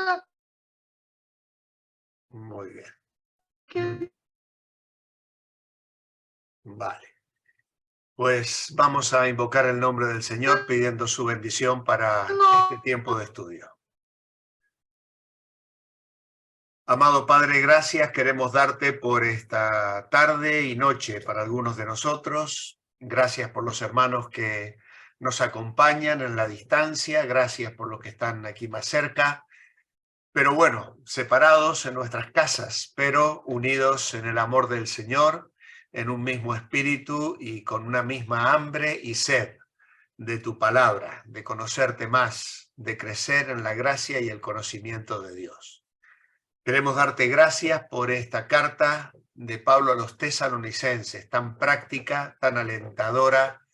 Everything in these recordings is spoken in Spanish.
vida. Muy bien. ¿Qué? Vale. Pues vamos a invocar el nombre del Señor pidiendo su bendición para este tiempo de estudio. Amado Padre, gracias. Queremos darte por esta tarde y noche para algunos de nosotros. Gracias por los hermanos que nos acompañan en la distancia. Gracias por los que están aquí más cerca. Pero bueno, separados en nuestras casas, pero unidos en el amor del Señor, en un mismo espíritu y con una misma hambre y sed de tu palabra, de conocerte más, de crecer en la gracia y el conocimiento de Dios. Queremos darte gracias por esta carta de Pablo a los tesalonicenses, tan práctica, tan alentadora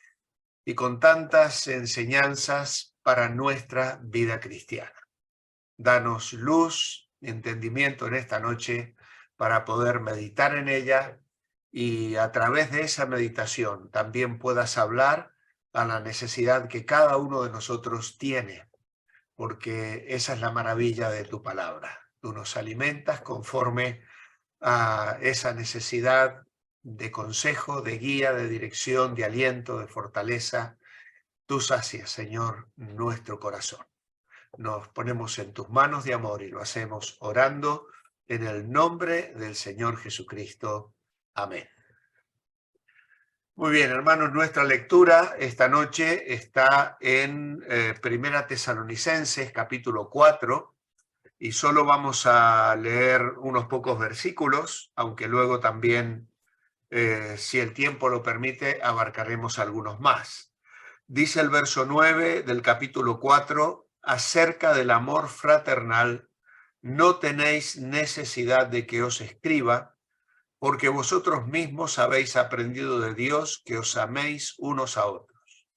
y con tantas enseñanzas para nuestra vida cristiana. Danos luz, entendimiento en esta noche para poder meditar en ella y a través de esa meditación también puedas hablar a la necesidad que cada uno de nosotros tiene, porque esa es la maravilla de tu palabra. Tú nos alimentas conforme a esa necesidad de consejo, de guía, de dirección, de aliento, de fortaleza. Tú sacias, Señor, nuestro corazón. Nos ponemos en tus manos de amor y lo hacemos orando en el nombre del Señor Jesucristo. Amén. Muy bien, hermanos, nuestra lectura esta noche está en Primera Tesalonicenses, capítulo 4, y solo vamos a leer unos pocos versículos, aunque luego también, si el tiempo lo permite, abarcaremos algunos más. Dice el verso 9 del capítulo 4, acerca del amor fraternal, no tenéis necesidad de que os escriba, porque vosotros mismos habéis aprendido de Dios que os améis unos a otros.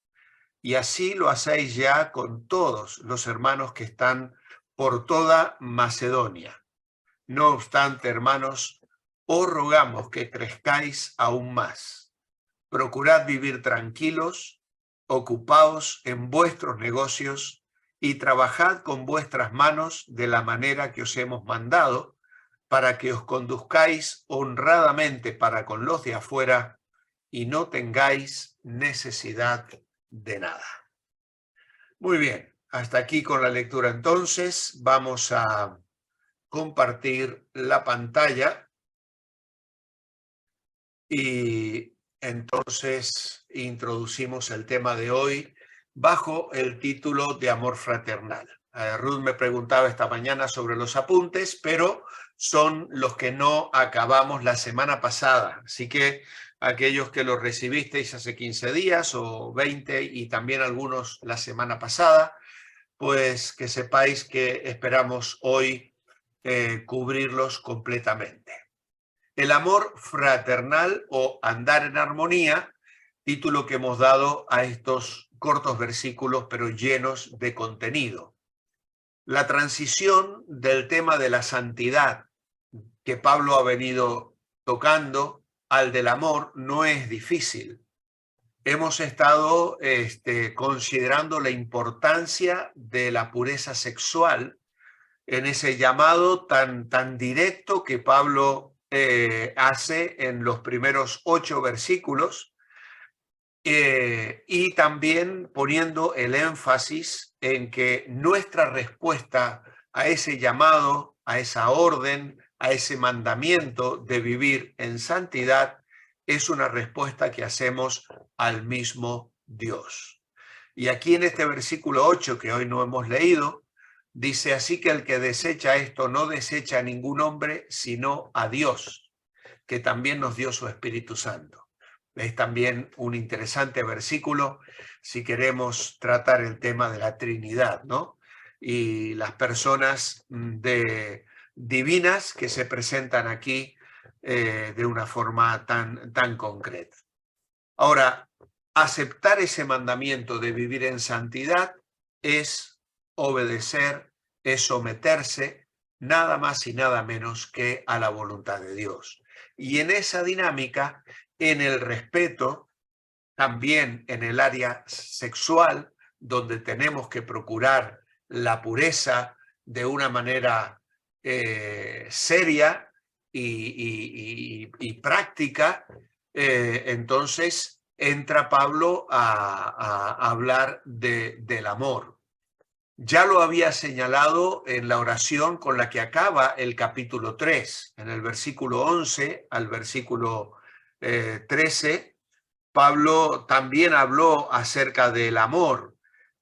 Y así lo hacéis ya con todos los hermanos que están por toda Macedonia. No obstante, hermanos, os rogamos que crezcáis aún más. Procurad vivir tranquilos, ocupaos en vuestros negocios y trabajad con vuestras manos de la manera que os hemos mandado, para que os conduzcáis honradamente para con los de afuera y no tengáis necesidad de nada. Muy bien, hasta aquí con la lectura entonces. Vamos a compartir la pantalla y entonces introducimos el tema de hoy bajo el título de amor fraternal. Ruth me preguntaba esta mañana sobre los apuntes, pero son los que no acabamos la semana pasada. Así que aquellos que los recibisteis hace 15 días o 20 y también algunos la semana pasada, pues que sepáis que esperamos hoy cubrirlos completamente. El amor fraternal o andar en armonía, título que hemos dado a estos cortos versículos, pero llenos de contenido. La transición del tema de la santidad que Pablo ha venido tocando al del amor no es difícil. Hemos estado considerando la importancia de la pureza sexual en ese llamado tan directo que Pablo hace en los primeros 8 versículos, y también poniendo el énfasis en que nuestra respuesta a ese llamado, a esa orden, a ese mandamiento de vivir en santidad, es una respuesta que hacemos al mismo Dios. Y aquí en este versículo 8 que hoy no hemos leído, dice: así que el que desecha esto no desecha a ningún hombre, sino a Dios, que también nos dio su Espíritu Santo. Es también un interesante versículo si queremos tratar el tema de la Trinidad, ¿no? Y las personas divinas que se presentan aquí de una forma tan concreta. Ahora, aceptar ese mandamiento de vivir en santidad es obedecer, es someterse nada más y nada menos que a la voluntad de Dios. Y en esa dinámica, en el respeto, también en el área sexual, donde tenemos que procurar la pureza de una manera seria y práctica, entonces entra Pablo a hablar del amor. Ya lo había señalado en la oración con la que acaba el capítulo 3, en el versículo 11 al versículo 13, Pablo también habló acerca del amor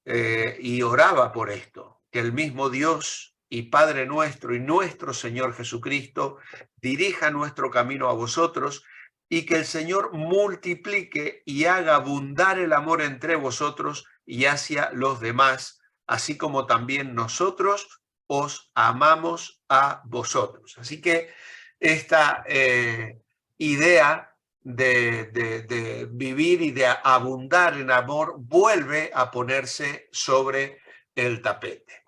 y oraba por esto, que el mismo Dios y Padre nuestro y nuestro Señor Jesucristo dirija nuestro camino a vosotros y que el Señor multiplique y haga abundar el amor entre vosotros y hacia los demás, así como también nosotros os amamos a vosotros. Así que esta idea de vivir y de abundar en amor vuelve a ponerse sobre el tapete.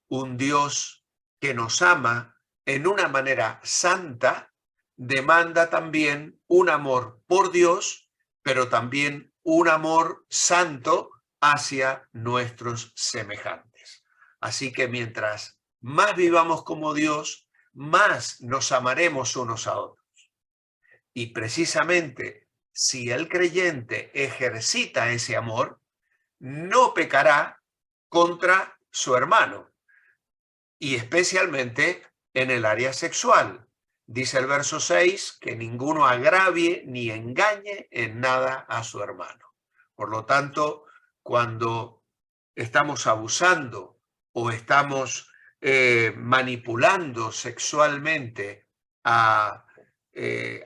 Un Dios que nos ama en una manera santa demanda también un amor por Dios, pero también un amor santo hacia nuestros semejantes. Así que mientras más vivamos como Dios, más nos amaremos unos a otros. Y precisamente si el creyente ejercita ese amor, no pecará contra su hermano, y especialmente en el área sexual. Dice el verso 6 que ninguno agravie ni engañe en nada a su hermano. Por lo tanto, cuando estamos abusando o estamos manipulando sexualmente a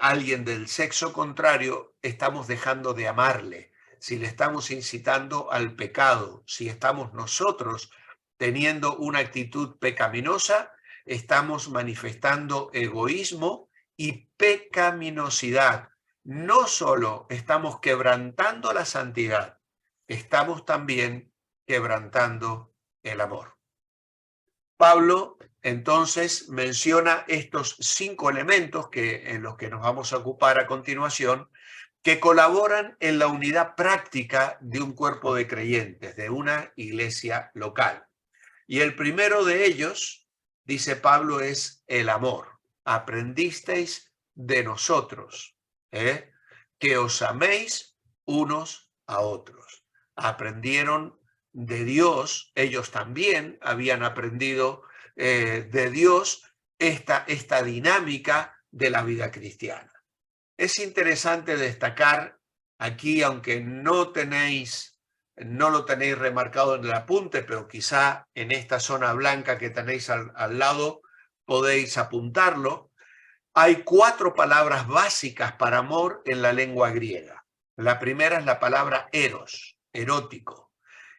alguien del sexo contrario, estamos dejando de amarle. Si le estamos incitando al pecado, si estamos nosotros teniendo una actitud pecaminosa, estamos manifestando egoísmo y pecaminosidad. No solo estamos quebrantando la santidad, estamos también quebrantando el amor. Pablo entonces menciona estos 5 elementos en los que nos vamos a ocupar a continuación, que colaboran en la unidad práctica de un cuerpo de creyentes, de una iglesia local. Y el primero de ellos, dice Pablo, es el amor. Aprendisteis de nosotros, que os améis unos a otros. Aprendieron de Dios, ellos también habían aprendido de Dios esta dinámica de la vida cristiana. Es interesante destacar aquí, aunque no lo tenéis remarcado en el apunte, pero quizá en esta zona blanca que tenéis al lado podéis apuntarlo. Hay 4 palabras básicas para amor en la lengua griega. La primera es la palabra eros, erótico,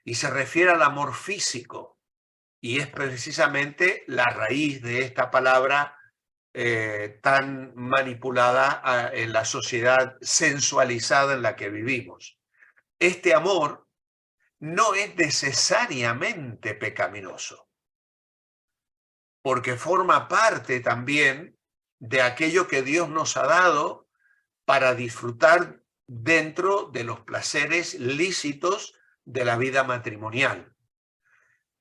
y se refiere al amor físico, y es precisamente la raíz de esta palabra tan manipulada en la sociedad sensualizada en la que vivimos. Este amor no es necesariamente pecaminoso, porque forma parte también de aquello que Dios nos ha dado para disfrutar dentro de los placeres lícitos de la vida matrimonial.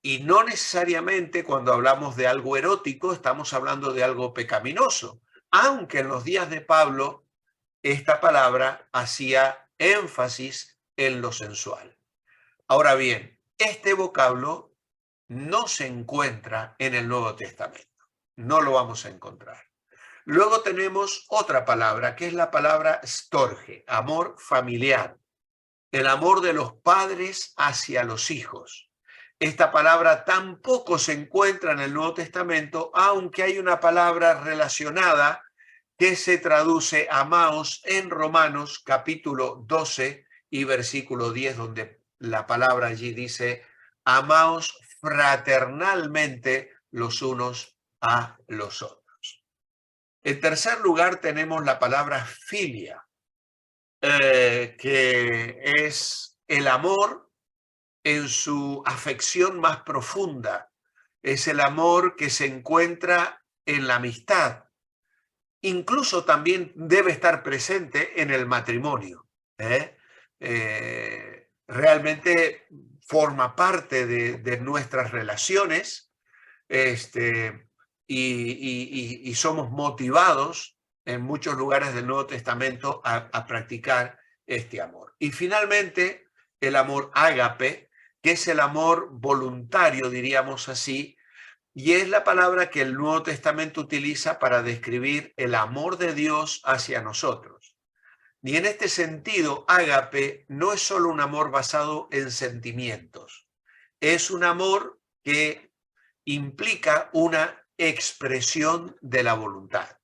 Y no necesariamente cuando hablamos de algo erótico estamos hablando de algo pecaminoso, aunque en los días de Pablo esta palabra hacía énfasis en lo sensual. Ahora bien, este vocablo no se encuentra en el Nuevo Testamento, no lo vamos a encontrar. Luego tenemos otra palabra, que es la palabra storge, amor familiar, el amor de los padres hacia los hijos. Esta palabra tampoco se encuentra en el Nuevo Testamento, aunque hay una palabra relacionada que se traduce amaos en Romanos capítulo 12 y versículo 10, donde la palabra allí dice amaos fraternalmente los unos a los otros. En tercer lugar tenemos la palabra filia, que es el amor en su afección más profunda. Es el amor que se encuentra en la amistad. Incluso también debe estar presente en el matrimonio. Realmente forma parte de nuestras relaciones y somos motivados en muchos lugares del Nuevo Testamento a practicar este amor. Y finalmente, el amor ágape, que es el amor voluntario, diríamos así, y es la palabra que el Nuevo Testamento utiliza para describir el amor de Dios hacia nosotros. Y en este sentido, ágape no es solo un amor basado en sentimientos, es un amor que implica una expresión de la voluntad.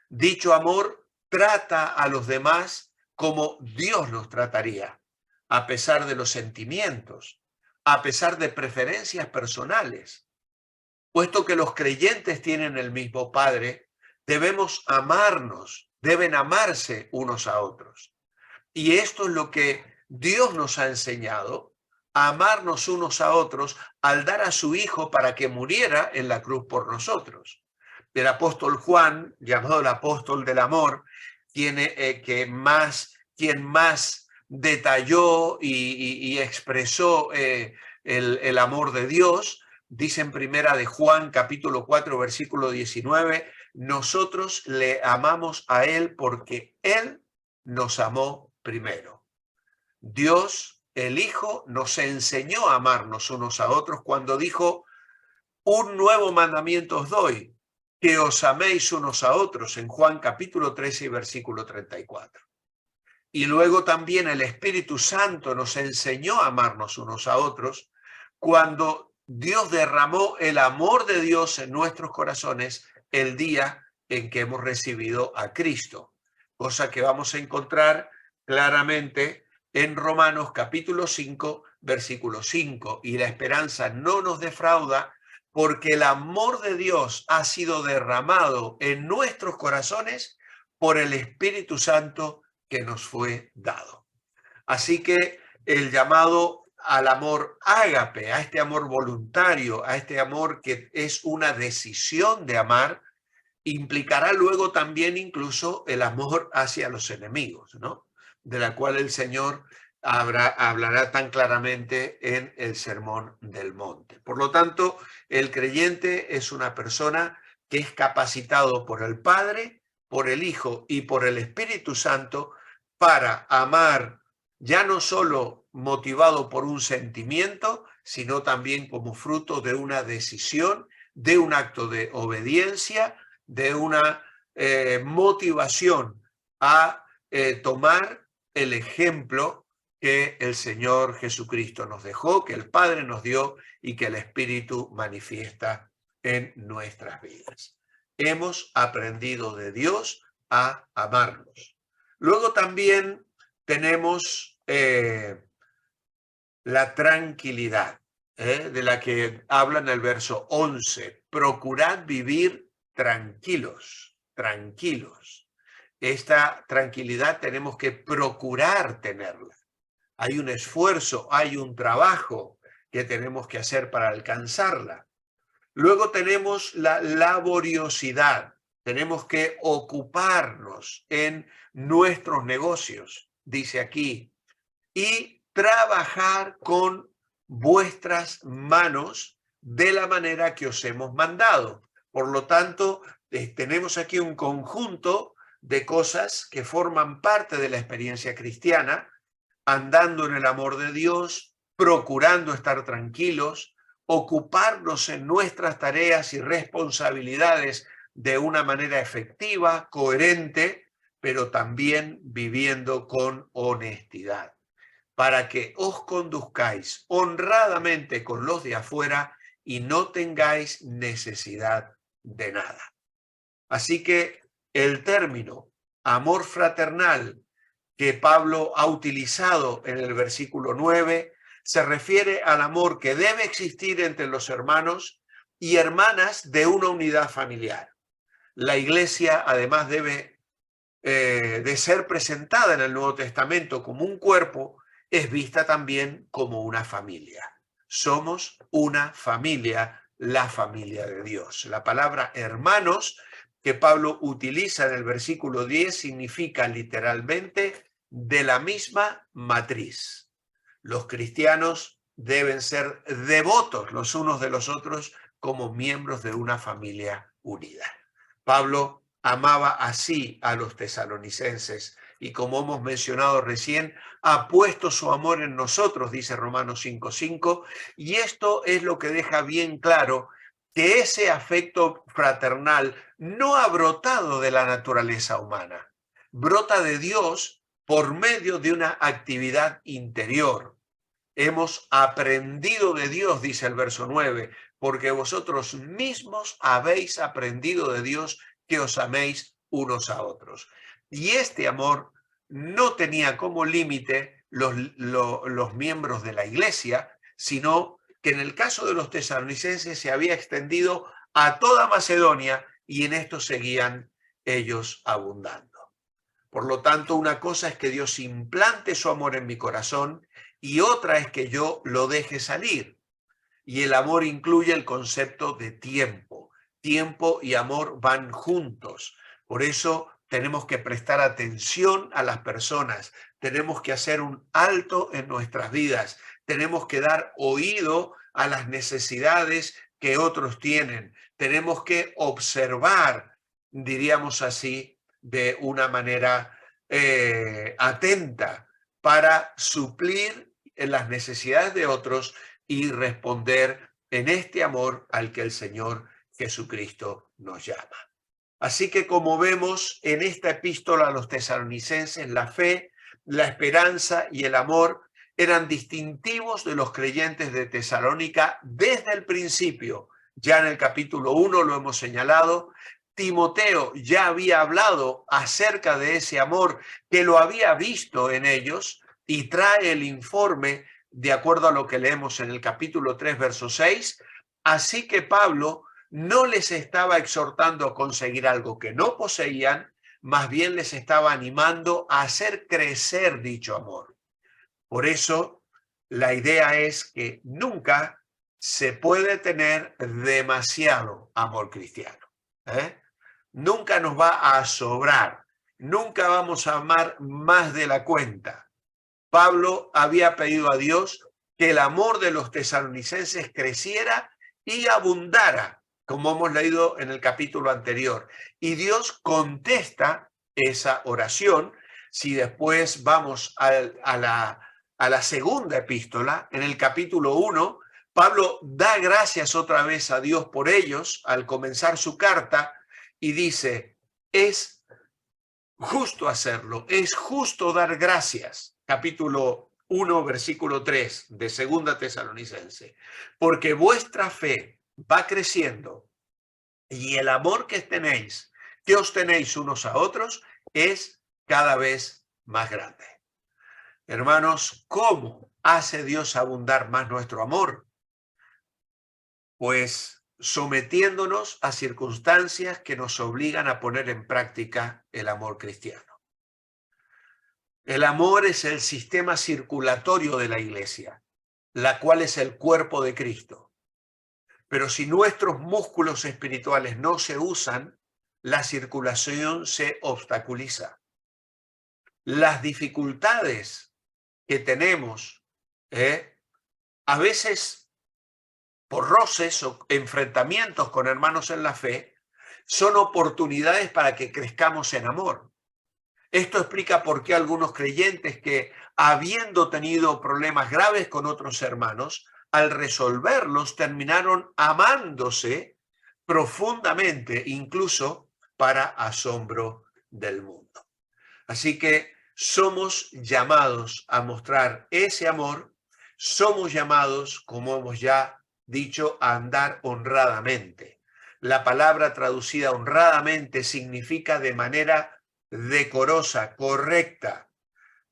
Dicho amor trata a los demás como Dios los trataría, a pesar de los sentimientos, a pesar de preferencias personales. Puesto que los creyentes tienen el mismo Padre, debemos amarnos, deben amarse unos a otros. Y esto es lo que Dios nos ha enseñado, a amarnos unos a otros al dar a su Hijo para que muriera en la cruz por nosotros. El apóstol Juan, llamado el apóstol del amor, quien más detalló y expresó el amor de Dios, dice en primera de Juan, capítulo 4, versículo 19, nosotros le amamos a Él porque Él nos amó primero. Dios, el Hijo, nos enseñó a amarnos unos a otros cuando dijo, un nuevo mandamiento os doy, que os améis unos a otros, en Juan capítulo 13 y versículo 34. Y luego también el Espíritu Santo nos enseñó a amarnos unos a otros cuando Dios derramó el amor de Dios en nuestros corazones el día en que hemos recibido a Cristo, cosa que vamos a encontrar claramente en Romanos capítulo 5, versículo 5. Y la esperanza no nos defrauda porque el amor de Dios ha sido derramado en nuestros corazones por el Espíritu Santo que nos fue dado. Así que el llamado al amor ágape, a este amor voluntario, a este amor que es una decisión de amar, implicará luego también incluso el amor hacia los enemigos, ¿no? De la cual el Señor hablará tan claramente en el Sermón del Monte. Por lo tanto, el creyente es una persona que es capacitado por el Padre, por el Hijo y por el Espíritu Santo para amar, ya no solo motivado por un sentimiento, sino también como fruto de una decisión, de un acto de obediencia, de una motivación a tomar el ejemplo que el Señor Jesucristo nos dejó, que el Padre nos dio y que el Espíritu manifiesta en nuestras vidas. Hemos aprendido de Dios a amarnos. Luego también tenemos la tranquilidad, de la que habla en el verso 11. Procurad vivir tranquilos, tranquilos. Esta tranquilidad tenemos que procurar tenerla. Hay un esfuerzo, hay un trabajo que tenemos que hacer para alcanzarla. Luego tenemos la laboriosidad. Tenemos que ocuparnos en nuestros negocios, dice aquí, y trabajar con vuestras manos de la manera que os hemos mandado. Por lo tanto, tenemos aquí un conjunto de cosas que forman parte de la experiencia cristiana, andando en el amor de Dios, procurando estar tranquilos, ocuparnos en nuestras tareas y responsabilidades de una manera efectiva, coherente, pero también viviendo con honestidad, para que os conduzcáis honradamente con los de afuera y no tengáis necesidad de nada. Así que el término amor fraternal que Pablo ha utilizado en el versículo 9 se refiere al amor que debe existir entre los hermanos y hermanas de una unidad familiar. La iglesia además debe de ser presentada en el Nuevo Testamento como un cuerpo, es vista también como una familia. Somos una familia, la familia de Dios. La palabra hermanos que Pablo utiliza en el versículo 10 significa literalmente de la misma matriz. Los cristianos deben ser devotos los unos de los otros como miembros de una familia unida. Pablo amaba así a los tesalonicenses y, como hemos mencionado recién, ha puesto su amor en nosotros, dice Romanos 5:5, y esto es lo que deja bien claro que ese afecto fraternal no ha brotado de la naturaleza humana, brota de Dios por medio de una actividad interior. Hemos aprendido de Dios, dice el verso 9, porque vosotros mismos habéis aprendido de Dios que os améis unos a otros. Y este amor no tenía como límite los miembros de la iglesia, sino que en el caso de los tesalonicenses se había extendido a toda Macedonia y en esto seguían ellos abundando. Por lo tanto, una cosa es que Dios implante su amor en mi corazón y otra es que yo lo deje salir. Y el amor incluye el concepto de tiempo. Tiempo y amor van juntos. Por eso tenemos que prestar atención a las personas. Tenemos que hacer un alto en nuestras vidas. Tenemos que dar oído a las necesidades que otros tienen. Tenemos que observar, diríamos así, de una manera atenta para suplir en las necesidades de otros y responder en este amor al que el Señor Jesucristo nos llama. Así que, como vemos en esta epístola a los tesalonicenses, la fe, la esperanza y el amor eran distintivos de los creyentes de Tesalónica desde el principio. Ya en el capítulo 1 lo hemos señalado. Timoteo ya había hablado acerca de ese amor, que lo había visto en ellos, y trae el informe de acuerdo a lo que leemos en el capítulo 3, verso 6. Así que Pablo no les estaba exhortando a conseguir algo que no poseían, más bien les estaba animando a hacer crecer dicho amor. Por eso, la idea es que nunca se puede tener demasiado amor cristiano. Nunca nos va a sobrar, nunca vamos a amar más de la cuenta. Pablo había pedido a Dios que el amor de los tesalonicenses creciera y abundara, como hemos leído en el capítulo anterior. Y Dios contesta esa oración. Si después vamos a la segunda epístola, en el capítulo 1, Pablo da gracias otra vez a Dios por ellos al comenzar su carta y dice, es justo hacerlo, es justo dar gracias. Capítulo 1, versículo 3 de Segunda Tesalonicense, porque vuestra fe va creciendo y el amor que os tenéis unos a otros, es cada vez más grande. Hermanos, ¿cómo hace Dios abundar más nuestro amor? Pues sometiéndonos a circunstancias que nos obligan a poner en práctica el amor cristiano. El amor es el sistema circulatorio de la iglesia, la cual es el cuerpo de Cristo. Pero si nuestros músculos espirituales no se usan, la circulación se obstaculiza. Las dificultades que tenemos, a veces por roces o enfrentamientos con hermanos en la fe, son oportunidades para que crezcamos en amor. Esto explica por qué algunos creyentes que, habiendo tenido problemas graves con otros hermanos, al resolverlos terminaron amándose profundamente, incluso para asombro del mundo. Así que somos llamados a mostrar ese amor, somos llamados, como hemos ya dicho, a andar honradamente. La palabra traducida honradamente significa de manera decorosa, correcta.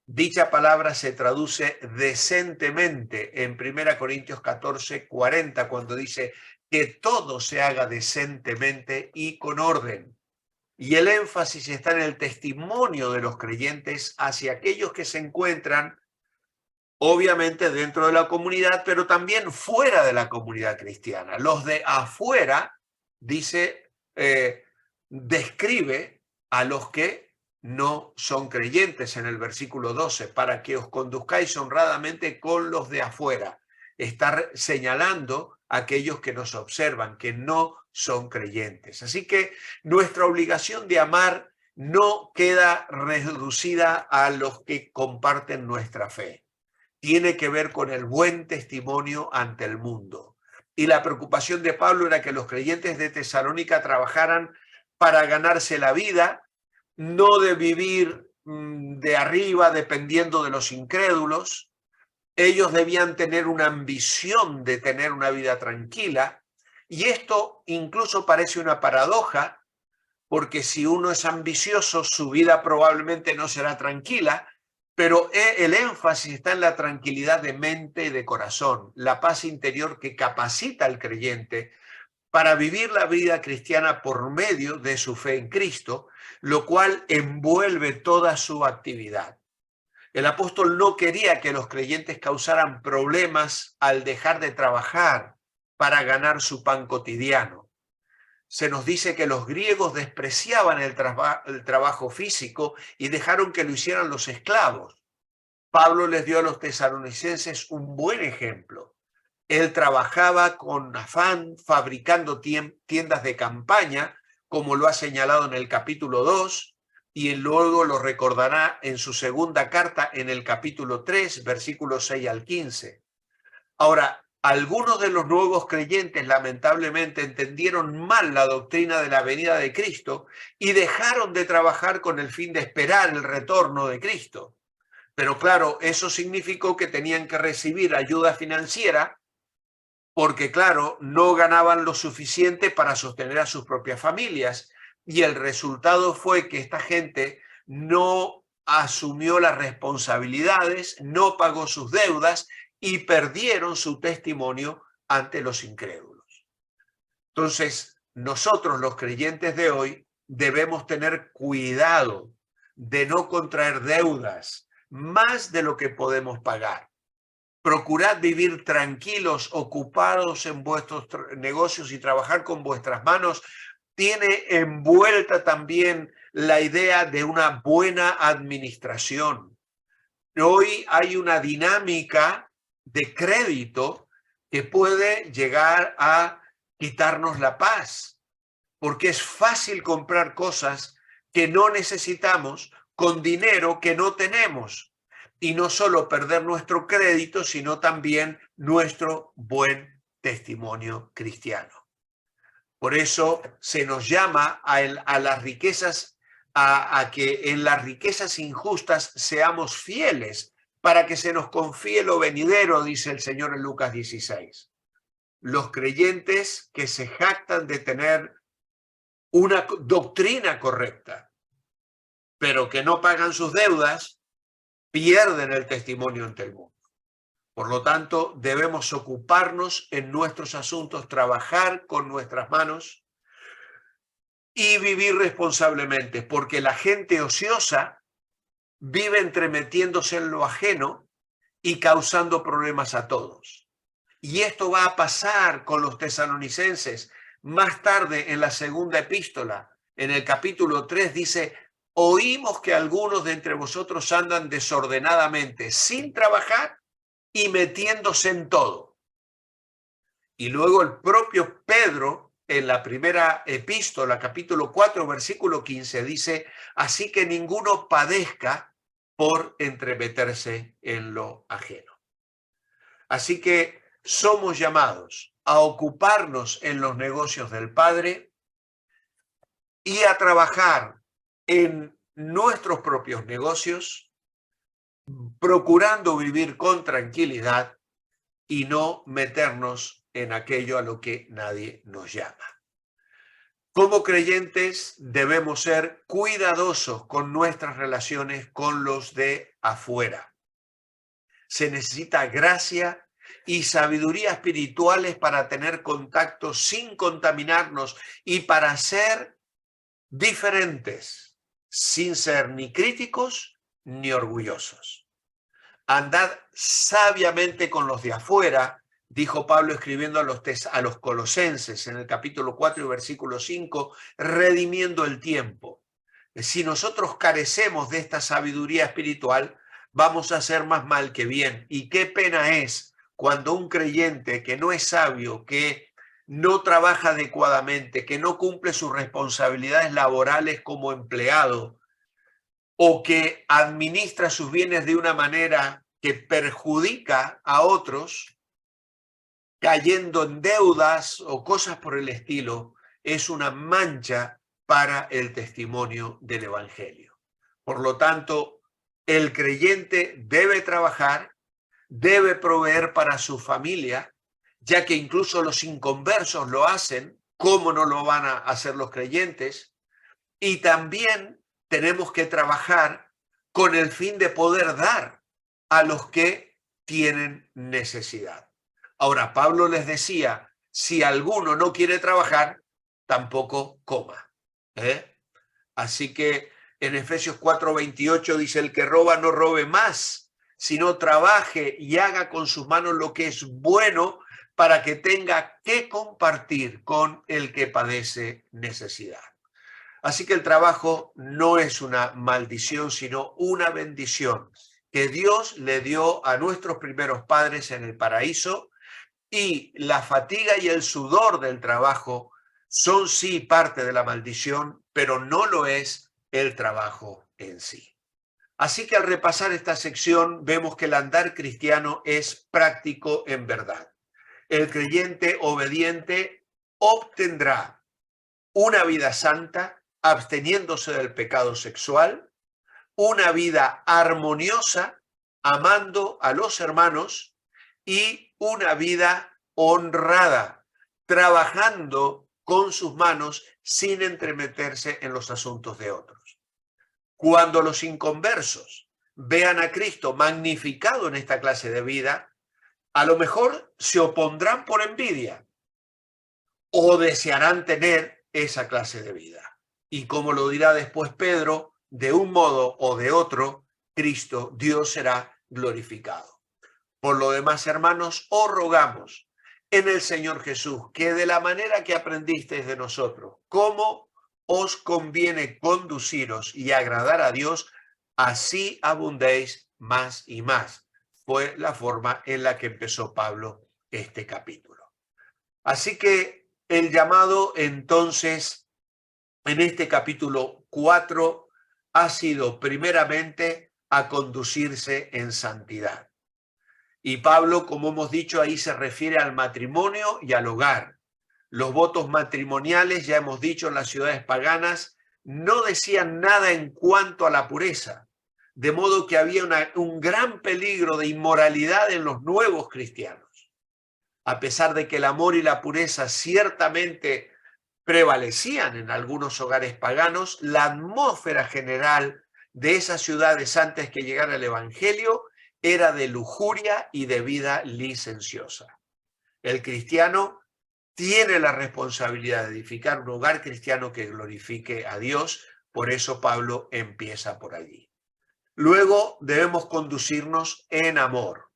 Dicha palabra se traduce decentemente en 1 Corintios 14:40, cuando dice que todo se haga decentemente y con orden. Y el énfasis está en el testimonio de los creyentes hacia aquellos que se encuentran, obviamente, dentro de la comunidad, pero también fuera de la comunidad cristiana. Los de afuera, dice, describe a los que no son creyentes en el versículo 12, para que os conduzcáis honradamente con los de afuera. está señalando a aquellos que nos observan, que no son creyentes. Así que nuestra obligación de amar no queda reducida a los que comparten nuestra fe. Tiene que ver con el buen testimonio ante el mundo. Y la preocupación de Pablo era que los creyentes de Tesalónica trabajaran para ganarse la vida, no de vivir de arriba dependiendo de los incrédulos. Ellos debían tener una ambición de tener una vida tranquila, y esto incluso parece una paradoja, porque si uno es ambicioso, su vida probablemente no será tranquila, pero el énfasis está en la tranquilidad de mente y de corazón, la paz interior que capacita al creyente para vivir la vida cristiana por medio de su fe en Cristo, lo cual envuelve toda su actividad. El apóstol no quería que los creyentes causaran problemas al dejar de trabajar para ganar su pan cotidiano. Se nos dice que los griegos despreciaban el trabajo físico y dejaron que lo hicieran los esclavos. Pablo les dio a los tesalonicenses un buen ejemplo. Él trabajaba con afán fabricando tiendas de campaña, como lo ha señalado en el capítulo 2, y él luego lo recordará en su segunda carta en el capítulo 3, versículos 6 al 15. Ahora, algunos de los nuevos creyentes lamentablemente entendieron mal la doctrina de la venida de Cristo y dejaron de trabajar con el fin de esperar el retorno de Cristo. Pero claro, eso significó que tenían que recibir ayuda financiera porque, claro, no ganaban lo suficiente para sostener a sus propias familias. Y el resultado fue que esta gente no asumió las responsabilidades, no pagó sus deudas y perdieron su testimonio ante los incrédulos. Entonces, nosotros los creyentes de hoy debemos tener cuidado de no contraer deudas más de lo que podemos pagar. Procurad vivir tranquilos, ocupados en vuestros negocios y trabajar con vuestras manos. Tiene envuelta también la idea de una buena administración. Hoy hay una dinámica de crédito que puede llegar a quitarnos la paz, porque es fácil comprar cosas que no necesitamos con dinero que no tenemos. Y no solo perder nuestro crédito, sino también nuestro buen testimonio cristiano. Por eso se nos llama a las riquezas, a que en las riquezas injustas seamos fieles para que se nos confíe lo venidero, dice el Señor en Lucas 16. Los creyentes que se jactan de tener una doctrina correcta, pero que no pagan sus deudas, pierden el testimonio ante el mundo. Por lo tanto, debemos ocuparnos en nuestros asuntos, trabajar con nuestras manos y vivir responsablemente, porque la gente ociosa vive entremetiéndose en lo ajeno y causando problemas a todos. Y esto va a pasar con los tesalonicenses. Más tarde, en la segunda epístola, en el capítulo 3, dice: oímos que algunos de entre vosotros andan desordenadamente, sin trabajar y metiéndose en todo. Y luego el propio Pedro, en la primera epístola, capítulo 4, versículo 15, dice: así que ninguno padezca por entremeterse en lo ajeno. Así que somos llamados a ocuparnos en los negocios del Padre y a trabajar en nuestros propios negocios, procurando vivir con tranquilidad y no meternos en aquello a lo que nadie nos llama. Como creyentes debemos ser cuidadosos con nuestras relaciones con los de afuera. Se necesita gracia y sabiduría espirituales para tener contacto sin contaminarnos y para ser diferentes, sin ser ni críticos ni orgullosos. Andad sabiamente con los de afuera, dijo Pablo escribiendo a los colosenses en el capítulo 4 y versículo 5, redimiendo el tiempo. Si nosotros carecemos de esta sabiduría espiritual, vamos a hacer más mal que bien. Y qué pena es cuando un creyente que no es sabio, que no trabaja adecuadamente, que no cumple sus responsabilidades laborales como empleado o que administra sus bienes de una manera que perjudica a otros, cayendo en deudas o cosas por el estilo, es una mancha para el testimonio del Evangelio. Por lo tanto, el creyente debe trabajar, debe proveer para su familia, ya que incluso los inconversos lo hacen, ¿cómo no lo van a hacer los creyentes? Y también tenemos que trabajar con el fin de poder dar a los que tienen necesidad. Ahora, Pablo les decía, si alguno no quiere trabajar, tampoco coma. Así que en Efesios 4:28 dice, el que roba no robe más, sino trabaje y haga con sus manos lo que es bueno para que tenga que compartir con el que padece necesidad. Así que el trabajo no es una maldición, sino una bendición que Dios le dio a nuestros primeros padres en el paraíso, y la fatiga y el sudor del trabajo son sí parte de la maldición, pero no lo es el trabajo en sí. Así que al repasar esta sección vemos que el andar cristiano es práctico en verdad. El creyente obediente obtendrá una vida santa, absteniéndose del pecado sexual, una vida armoniosa, amando a los hermanos, y una vida honrada, trabajando con sus manos sin entremeterse en los asuntos de otros. Cuando los inconversos vean a Cristo magnificado en esta clase de vida, a lo mejor se opondrán por envidia o desearán tener esa clase de vida. Y como lo dirá después Pedro, de un modo o de otro, Cristo, Dios, será glorificado. Por lo demás, hermanos, os rogamos en el Señor Jesús que de la manera que aprendisteis de nosotros, cómo os conviene conduciros y agradar a Dios, así abundéis más y más. Fue la forma en la que empezó Pablo este capítulo. Así que el llamado entonces en este capítulo 4 ha sido primeramente a conducirse en santidad. Y Pablo, como hemos dicho, ahí se refiere al matrimonio y al hogar. Los votos matrimoniales, ya hemos dicho, en las ciudades paganas, no decían nada en cuanto a la pureza, de modo que había un gran peligro de inmoralidad en los nuevos cristianos. A pesar de que el amor y la pureza ciertamente prevalecían en algunos hogares paganos, la atmósfera general de esas ciudades antes que llegara el Evangelio era de lujuria y de vida licenciosa. El cristiano tiene la responsabilidad de edificar un hogar cristiano que glorifique a Dios, por eso Pablo empieza por allí. Luego debemos conducirnos en amor.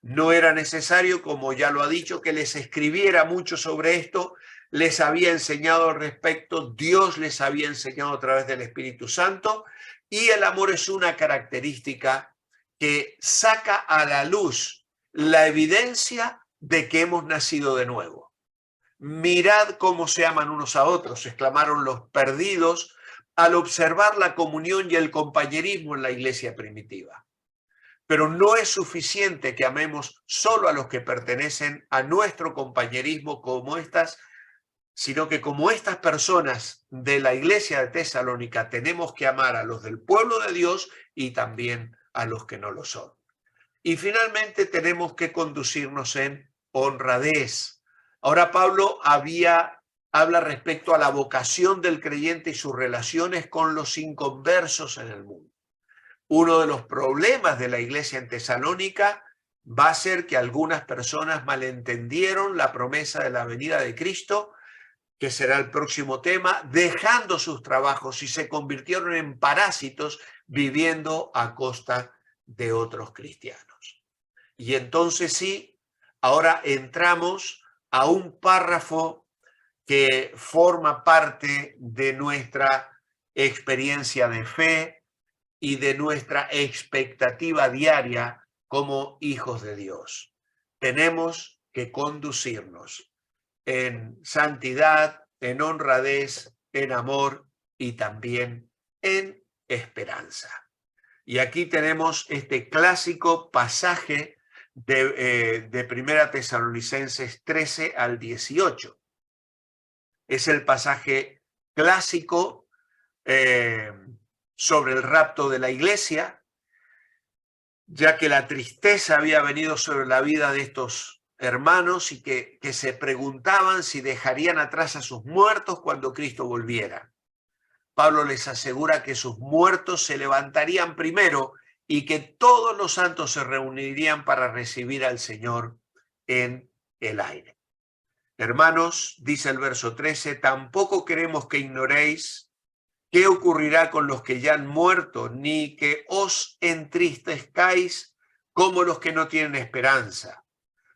No era necesario, como ya lo ha dicho, que les escribiera mucho sobre esto, les había enseñado al respecto, Dios les había enseñado a través del Espíritu Santo, y el amor es una característica que saca a la luz la evidencia de que hemos nacido de nuevo. Mirad cómo se aman unos a otros, exclamaron los perdidos al observar la comunión y el compañerismo en la iglesia primitiva. Pero no es suficiente que amemos solo a los que pertenecen a nuestro compañerismo como estas, sino que como estas personas de la iglesia de Tesalónica tenemos que amar a los del pueblo de Dios y también a los que no lo son. Y finalmente tenemos que conducirnos en honradez. Ahora Pablo habla respecto a la vocación del creyente y sus relaciones con los inconversos en el mundo. Uno de los problemas de la iglesia en Tesalónica va a ser que algunas personas malentendieron la promesa de la venida de Cristo, que será el próximo tema, dejando sus trabajos y se convirtieron en parásitos viviendo a costa de otros cristianos. Y entonces sí, ahora entramos a un párrafo que forma parte de nuestra experiencia de fe y de nuestra expectativa diaria como hijos de Dios. tenemos que conducirnos en santidad, en honradez, en amor y también en esperanza. Y aquí tenemos este clásico pasaje de Primera Tesalonicenses 13 al 18. Es el pasaje clásico sobre el rapto de la iglesia, ya que la tristeza había venido sobre la vida de estos hermanos y que se preguntaban si dejarían atrás a sus muertos cuando Cristo volviera. Pablo les asegura que sus muertos se levantarían primero y que todos los santos se reunirían para recibir al Señor en el aire. Hermanos, dice el verso 13, tampoco queremos que ignoréis qué ocurrirá con los que ya han muerto, ni que os entristezcáis como los que no tienen esperanza.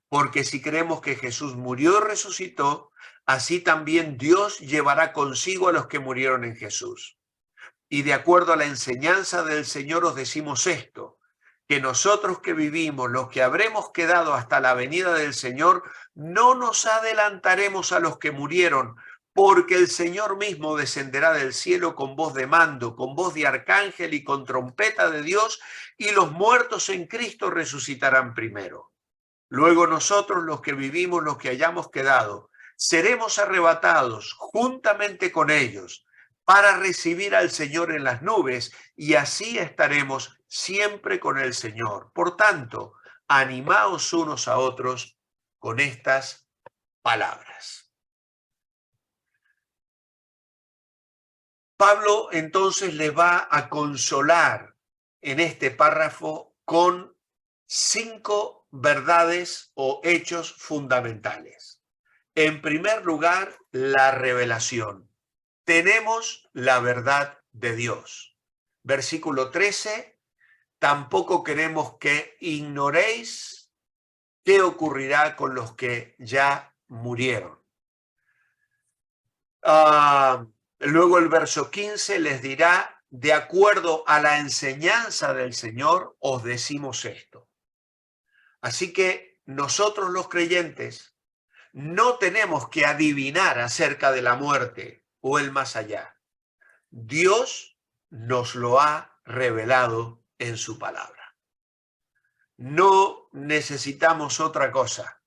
Porque si creemos que Jesús murió y resucitó, así también Dios llevará consigo a los que murieron en Jesús. Y de acuerdo a la enseñanza del Señor os decimos esto, que nosotros que vivimos, los que habremos quedado hasta la venida del Señor, no nos adelantaremos a los que murieron, porque el Señor mismo descenderá del cielo con voz de mando, con voz de arcángel y con trompeta de Dios, y los muertos en Cristo resucitarán primero. Luego nosotros, los que vivimos, los que hayamos quedado, seremos arrebatados juntamente con ellos para recibir al Señor en las nubes, y así estaremos siempre con el Señor. Por tanto, animaos unos a otros con estas palabras. Pablo entonces les va a consolar en este párrafo con 5 verdades o hechos fundamentales. En primer lugar, la revelación. Tenemos la verdad de Dios. Versículo 13, tampoco queremos que ignoréis qué ocurrirá con los que ya murieron. Luego el verso 15 les dirá, de acuerdo a la enseñanza del Señor, os decimos esto. Así que nosotros los creyentes no tenemos que adivinar acerca de la muerte o el más allá. Dios nos lo ha revelado en su palabra. No necesitamos otra cosa.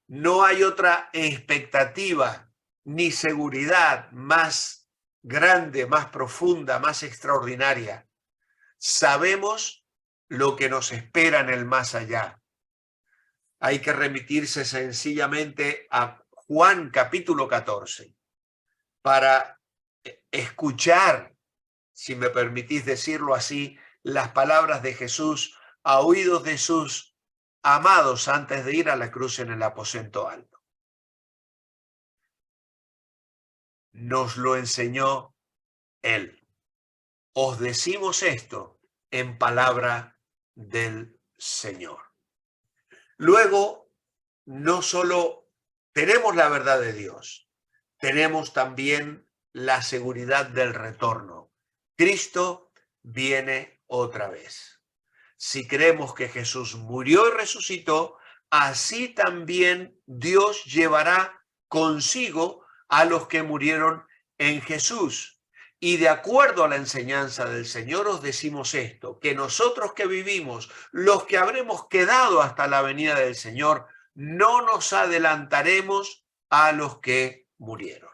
No hay otra expectativa ni seguridad más grande, más profunda, más extraordinaria. Sabemos lo que nos espera en el más allá. Hay que remitirse sencillamente a Juan capítulo 14 para escuchar, si me permitís decirlo así, las palabras de Jesús a oídos de sus amados antes de ir a la cruz en el aposento alto. Nos lo enseñó Él. Os decimos esto en palabra del Señor. Luego, no solo tenemos la verdad de Dios, tenemos también la seguridad del retorno. Cristo viene otra vez. Si creemos que Jesús murió y resucitó, así también Dios llevará consigo a los que murieron en Jesús. Y de acuerdo a la enseñanza del Señor os decimos esto, que nosotros que vivimos, los que habremos quedado hasta la venida del Señor, no nos adelantaremos a los que murieron.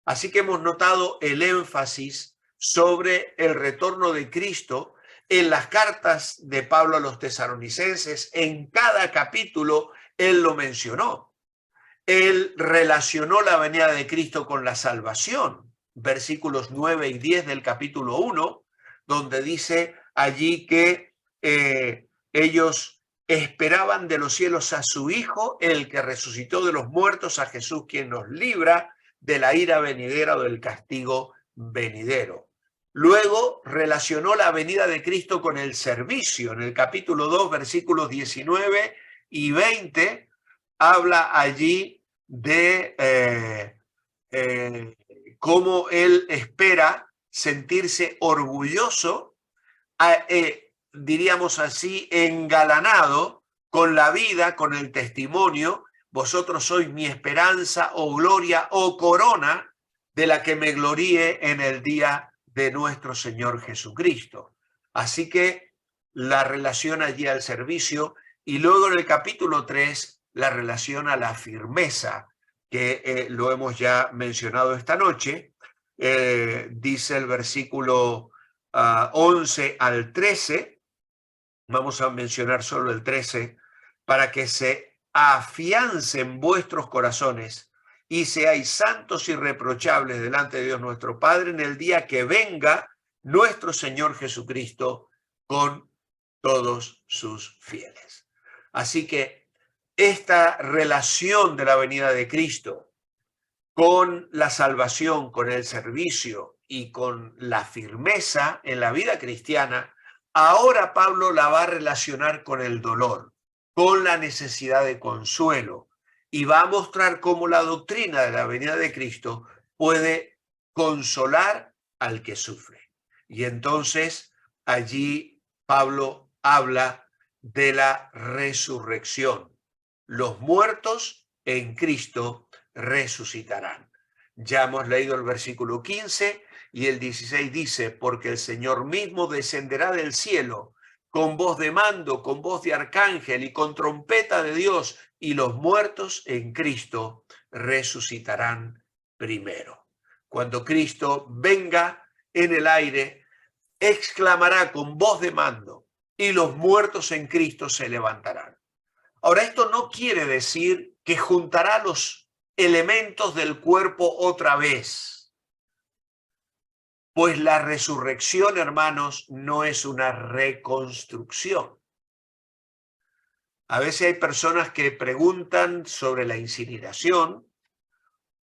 Así que hemos notado el énfasis sobre el retorno de Cristo en las cartas de Pablo a los tesalonicenses. En cada capítulo él lo mencionó. Él relacionó la venida de Cristo con la salvación. Versículos 9 y 10 del capítulo 1, donde dice allí que ellos esperaban de los cielos a su Hijo, el que resucitó de los muertos, a Jesús, quien nos libra de la ira venidera o del castigo venidero. Luego relacionó la venida de Cristo con el servicio. En el capítulo 2, versículos 19 y 20, habla allí de cómo él espera sentirse orgulloso, diríamos así, engalanado con la vida, con el testimonio. Vosotros sois mi esperanza o gloria o corona de la que me gloríe en el día de nuestro Señor Jesucristo. Así que la relación allí al servicio, y luego en el capítulo 3 la relación a la firmeza, que lo hemos ya mencionado esta noche. Dice el versículo 11 al 13, vamos a mencionar solo el 13, para que se afiancen vuestros corazones y seáis santos y irreprochables delante de Dios nuestro Padre en el día que venga nuestro Señor Jesucristo con todos sus fieles. Así que esta relación de la venida de Cristo con la salvación, con el servicio y con la firmeza en la vida cristiana, ahora Pablo la va a relacionar con el dolor, con la necesidad de consuelo, y va a mostrar cómo la doctrina de la venida de Cristo puede consolar al que sufre. Y entonces allí Pablo habla de la resurrección. Los muertos en Cristo resucitarán. Ya hemos leído el versículo 15 y el 16 dice, porque el Señor mismo descenderá del cielo con voz de mando, con voz de arcángel y con trompeta de Dios, y los muertos en Cristo resucitarán primero. Cuando Cristo venga en el aire, exclamará con voz de mando, y los muertos en Cristo se levantarán. Ahora, esto no quiere decir que juntará los elementos del cuerpo otra vez, pues la resurrección, hermanos, no es una reconstrucción. A veces hay personas que preguntan sobre la incineración,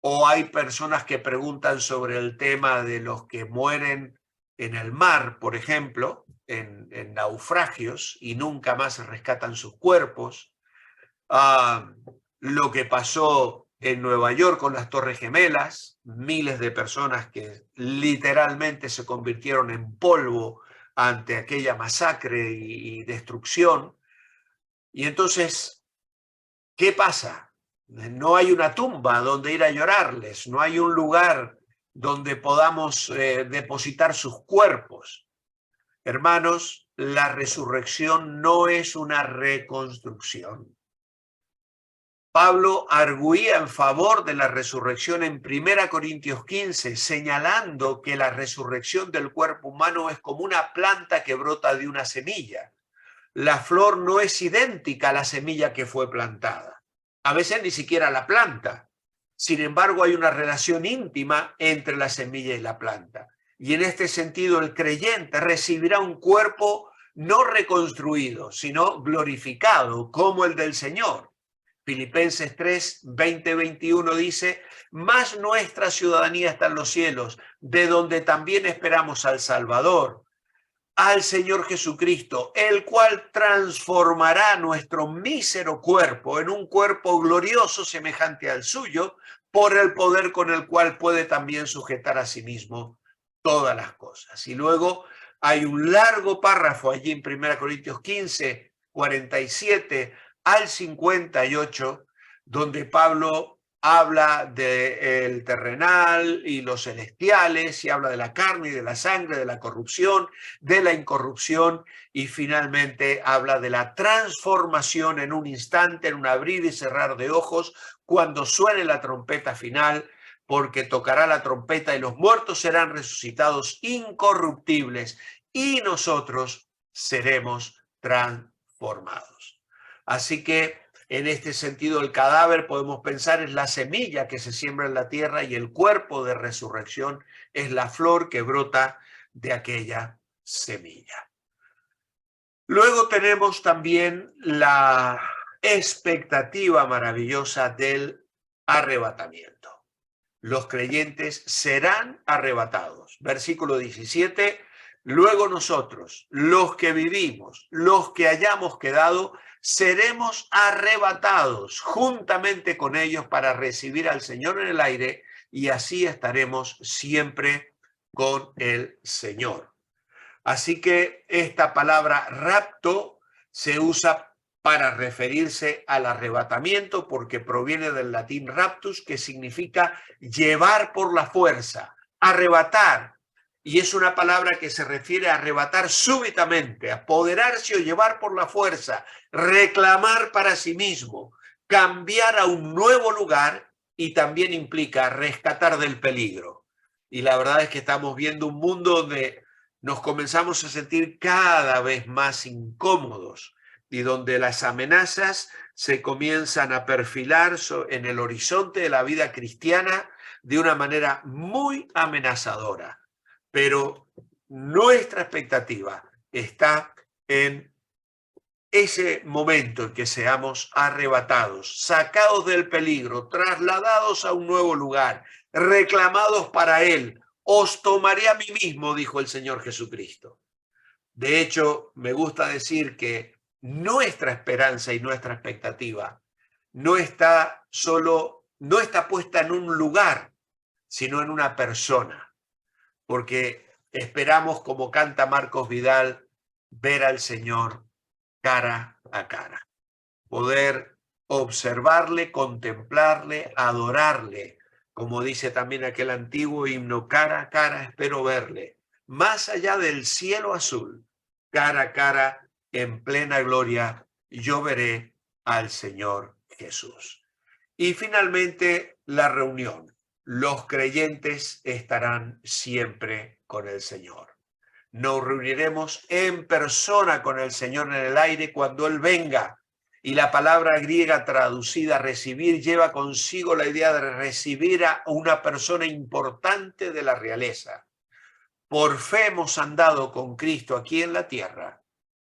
o hay personas que preguntan sobre el tema de los que mueren en el mar, por ejemplo, en naufragios y nunca más se rescatan sus cuerpos. Lo que pasó en Nueva York con las Torres Gemelas, miles de personas que literalmente se convirtieron en polvo ante aquella masacre y destrucción. Y entonces, ¿qué pasa? No hay una tumba donde ir a llorarles, no hay un lugar donde podamos depositar sus cuerpos. Hermanos, la resurrección no es una reconstrucción. Pablo arguía en favor de la resurrección en 1 Corintios 15, señalando que la resurrección del cuerpo humano es como una planta que brota de una semilla. La flor no es idéntica a la semilla que fue plantada. A veces ni siquiera la planta. Sin embargo, hay una relación íntima entre la semilla y la planta. Y en este sentido, el creyente recibirá un cuerpo no reconstruido, sino glorificado, como el del Señor. Filipenses 3, 20-21 dice, mas nuestra ciudadanía está en los cielos, de donde también esperamos al Salvador, al Señor Jesucristo, el cual transformará nuestro mísero cuerpo en un cuerpo glorioso semejante al suyo, por el poder con el cual puede también sujetar a sí mismo todas las cosas. Y luego hay un largo párrafo allí en 1 Corintios 15, 47 al 58, donde Pablo habla del terrenal y los celestiales, y habla de la carne y de la sangre, de la corrupción, de la incorrupción, y finalmente habla de la transformación en un instante, en un abrir y cerrar de ojos, cuando suene la trompeta final, porque tocará la trompeta y los muertos serán resucitados incorruptibles y nosotros seremos transformados. Así que en este sentido, el cadáver, podemos pensar, es la semilla que se siembra en la tierra y el cuerpo de resurrección es la flor que brota de aquella semilla. Luego tenemos también la expectativa maravillosa del arrebatamiento. Los creyentes serán arrebatados. Versículo 17. Luego nosotros, los que vivimos, los que hayamos quedado, seremos arrebatados juntamente con ellos para recibir al Señor en el aire, y así estaremos siempre con el Señor. Así que esta palabra rapto se usa para referirse al arrebatamiento, porque proviene del latín raptus, que significa llevar por la fuerza, arrebatar. Y es una palabra que se refiere a arrebatar súbitamente, apoderarse o llevar por la fuerza, reclamar para sí mismo, cambiar a un nuevo lugar, y también implica rescatar del peligro. Y la verdad es que estamos viendo un mundo donde nos comenzamos a sentir cada vez más incómodos y donde las amenazas se comienzan a perfilar en el horizonte de la vida cristiana de una manera muy amenazadora. Pero nuestra expectativa está en ese momento en que seamos arrebatados, sacados del peligro, trasladados a un nuevo lugar, reclamados para Él. Os tomaré a mí mismo, dijo el Señor Jesucristo. De hecho, me gusta decir que nuestra esperanza y nuestra expectativa no está puesta en un lugar, sino en una persona, porque esperamos, como canta Marcos Vidal, ver al Señor cara a cara, poder observarle, contemplarle, adorarle, como dice también aquel antiguo himno, cara a cara espero verle, más allá del cielo azul, cara a cara en plena gloria, yo veré al Señor Jesús. Y finalmente, la reunión. Los creyentes estarán siempre con el Señor. Nos reuniremos en persona con el Señor en el aire cuando Él venga. Y la palabra griega traducida recibir lleva consigo la idea de recibir a una persona importante de la realeza. Por fe hemos andado con Cristo aquí en la tierra,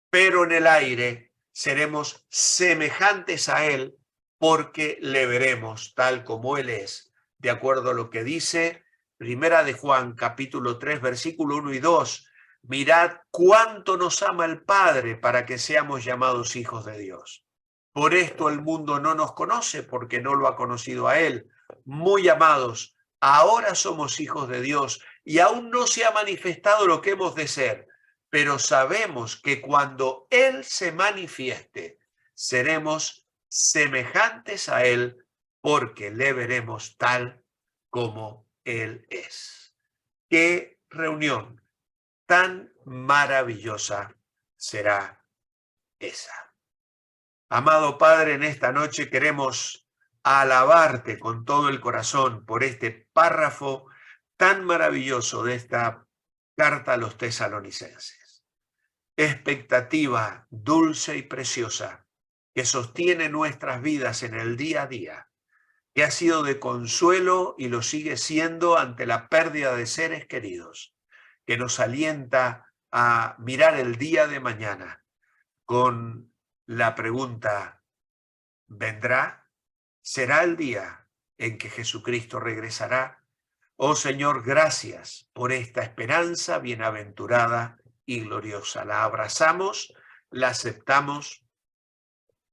pero en el aire seremos semejantes a Él porque le veremos tal como Él es, de acuerdo a lo que dice Primera de Juan, capítulo 3, versículo 1 y 2. Mirad cuánto nos ama el Padre para que seamos llamados hijos de Dios. Por esto el mundo no nos conoce, porque no lo ha conocido a Él. Muy amados, ahora somos hijos de Dios y aún no se ha manifestado lo que hemos de ser, pero sabemos que cuando Él se manifieste, seremos semejantes a Él, porque le veremos tal como Él es. ¡Qué reunión tan maravillosa será esa! Amado Padre, en esta noche queremos alabarte con todo el corazón por este párrafo tan maravilloso de esta carta a los tesalonicenses. Expectativa dulce y preciosa que sostiene nuestras vidas en el día a día, que ha sido de consuelo y lo sigue siendo ante la pérdida de seres queridos, que nos alienta a mirar el día de mañana con la pregunta: ¿vendrá? ¿Será el día en que Jesucristo regresará? Oh Señor, gracias por esta esperanza bienaventurada y gloriosa. La abrazamos, la aceptamos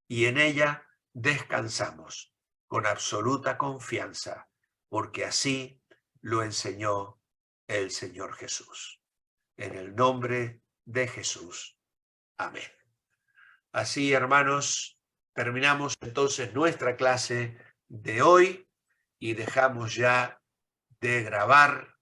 y en ella descansamos con absoluta confianza, porque así lo enseñó el Señor Jesús. En el nombre de Jesús. Amén. Así, hermanos, terminamos entonces nuestra clase de hoy y dejamos ya de grabar.